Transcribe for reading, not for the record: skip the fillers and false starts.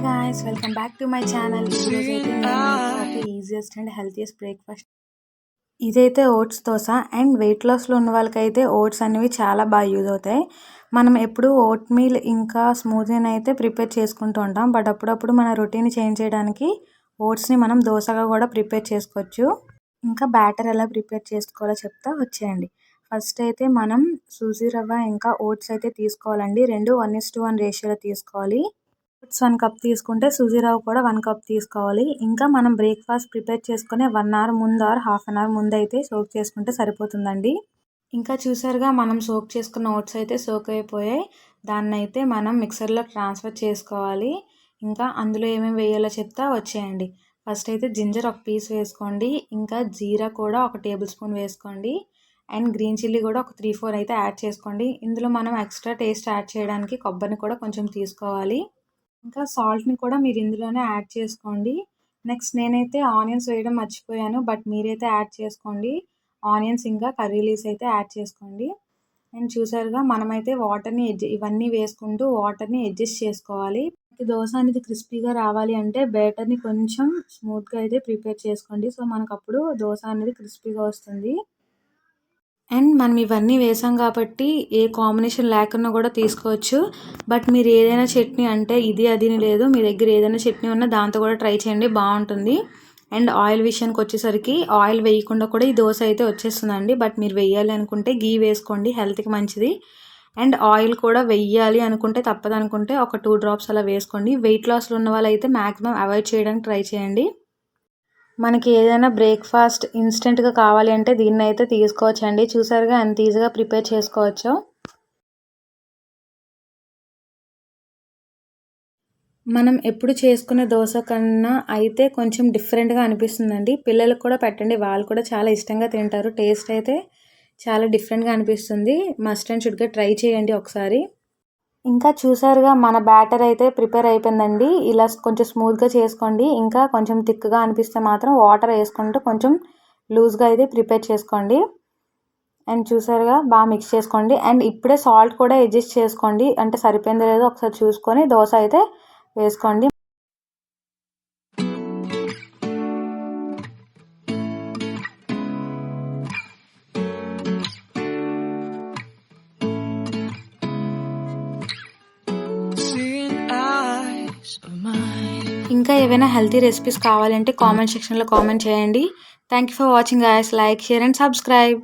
Guys, welcome back to my channel. ఈరోజు అయితే నేను మీకు ఒక ఈజియెస్ట్ అండ్ హెల్తియెస్ట్ బ్రేక్ఫాస్ట్ ఇదైతే ఓట్స్ దోశ. అండ్ వెయిట్ లాస్లో ఉన్న వాళ్ళకైతే ఓట్స్ అనేవి చాలా బాగా యూజ్ అవుతాయి. మనం ఎప్పుడు ఓట్ మీల్ ఇంకా స్మూతీని అయితే ప్రిపేర్ చేసుకుంటూ ఉంటాం. బట్ అప్పుడప్పుడు మన రొటీన్ చేంజ్ చేయడానికి ఓట్స్ని మనం దోశగా కూడా ప్రిపేర్ చేసుకోవచ్చు. ఇంకా బ్యాటర్ ఎలా ప్రిపేర్ చేసుకోవాలో చెప్తా, వచ్చేయండి. ఫస్ట్ అయితే మనం సూజీ రవ్వ ఇంకా ఓట్స్ అయితే తీసుకోవాలండి. రెండు 1:1 రేషియోలో తీసుకోవాలి. ఓట్స్ 1 కప్ తీసుకుంటే సూజీ రవ్వ కూడా 1 కప్ తీసుకోవాలి. ఇంకా మనం బ్రేక్ఫాస్ట్ ప్రిపేర్ చేసుకునే 1 అవర్ ముందు ఆర్ హాఫ్ అన్ అవర్ ముందు అయితే సోక్ చేసుకుంటే సరిపోతుందండి. ఇంకా చూసారుగా, మనం సోక్ చేసుకున్న ఓట్స్ అయితే సోక్ అయిపోయాయి. దాన్ని అయితే మనం మిక్సర్లో ట్రాన్స్ఫర్ చేసుకోవాలి. ఇంకా అందులో ఏమేమి వేయాలో చెప్తా, వచ్చేయండి. ఫస్ట్ అయితే జింజర్ ఒక పీస్ వేసుకోండి. ఇంకా జీరా కూడా ఒక టేబుల్ స్పూన్ వేసుకోండి. అండ్ గ్రీన్ చిల్లీ కూడా ఒక 3-4 అయితే యాడ్ చేసుకోండి. ఇందులో మనం ఎక్స్ట్రా టేస్ట్ యాడ్ చేయడానికి కొబ్బరిని కూడా కొంచెం తీసుకోవాలి. ఇంకా సాల్ట్ని కూడా మీరు ఇందులోనే యాడ్ చేసుకోండి. నెక్స్ట్ నేనైతే ఆనియన్స్ వేయడం మర్చిపోయాను, బట్ మీరైతే యాడ్ చేసుకోండి. ఆనియన్స్ ఇంకా కర్రీ లీవ్స్ అయితే యాడ్ చేసుకోండి. అండ్ చూసారుగా, మనమైతే వాటర్ని ఇవన్నీ వేసుకుంటూ వాటర్ని అడ్జస్ట్ చేసుకోవాలి. దోశ అనేది క్రిస్పీగా రావాలి అంటే బ్యాటర్ని కొంచెం స్మూత్గా అయితే ప్రిపేర్ చేసుకోండి. సో మనకు అప్పుడు దోశ అనేది క్రిస్పీగా వస్తుంది. అండ్ మనం ఇవన్నీ వేసాం కాబట్టి ఏ కాంబినేషన్ లేకున్నా కూడా తీసుకోవచ్చు. బట్ మీరు ఏదైనా చట్నీ, అంటే ఇది అది లేదు, మీ దగ్గర ఏదైనా చట్నీ ఉన్నా దాంతో కూడా ట్రై చేయండి, బాగుంటుంది. అండ్ ఆయిల్ విషయానికి వచ్చేసరికి ఆయిల్ వేయకుండా కూడా ఈ దోశ అయితే వచ్చేస్తుందండి. బట్ మీరు వేయాలి అనుకుంటే గీ వేసుకోండి, హెల్త్కి మంచిది. అండ్ ఆయిల్ కూడా వెయ్యాలి అనుకుంటే, తప్పదు అనుకుంటే ఒక 2 డ్రాప్స్ అలా వేసుకోండి. వెయిట్ లాస్లో ఉన్న వాళ్ళు అయితే మ్యాక్సిమం అవాయిడ్ చేయడానికి ట్రై చేయండి. మనకి ఏదైనా బ్రేక్ఫాస్ట్ ఇన్స్టెంట్గా కావాలి అంటే దీన్ని అయితే తీసుకోవచ్చండి. చూసారుగా ఎంత ఈజీగా ప్రిపేర్ చేసుకోవచ్చో. మనం ఎప్పుడు చేసుకునే దోశ కన్నా అయితే కొంచెం డిఫరెంట్గా అనిపిస్తుందండి. పిల్లలకు కూడా పెట్టండి, వాళ్ళు కూడా చాలా ఇష్టంగా తింటారు. టేస్ట్ అయితే చాలా డిఫరెంట్గా అనిపిస్తుంది. మస్ట్ అండ్ షుడ్గా ట్రై చేయండి ఒకసారి. ఇంకా చూసారుగా, మన బ్యాటర్ అయితే ప్రిపేర్ అయిపోయిందండి. ఇలా కొంచెం స్మూత్గా చేసుకోండి. ఇంకా కొంచెం థిక్గా అనిపిస్తే మాత్రం వాటర్ వేసుకుంటూ కొంచెం లూజ్గా అయితే ప్రిపేర్ చేసుకోండి. అండ్ చూసారుగా, బాగా మిక్స్ చేసుకోండి. అండ్ ఇప్పుడే సాల్ట్ కూడా అడ్జస్ట్ చేసుకోండి, అంటే సరిపోయిందో లేదో ఒకసారి చూసుకొని దోశ అయితే వేసుకోండి. ఇంకా ఏవైనా హెల్తీ రెసిపీస్ కావాలంటే కామెంట్ సెక్షన్లో కామెంట్ చేయండి. Thank you for watching guys. Like, share and subscribe.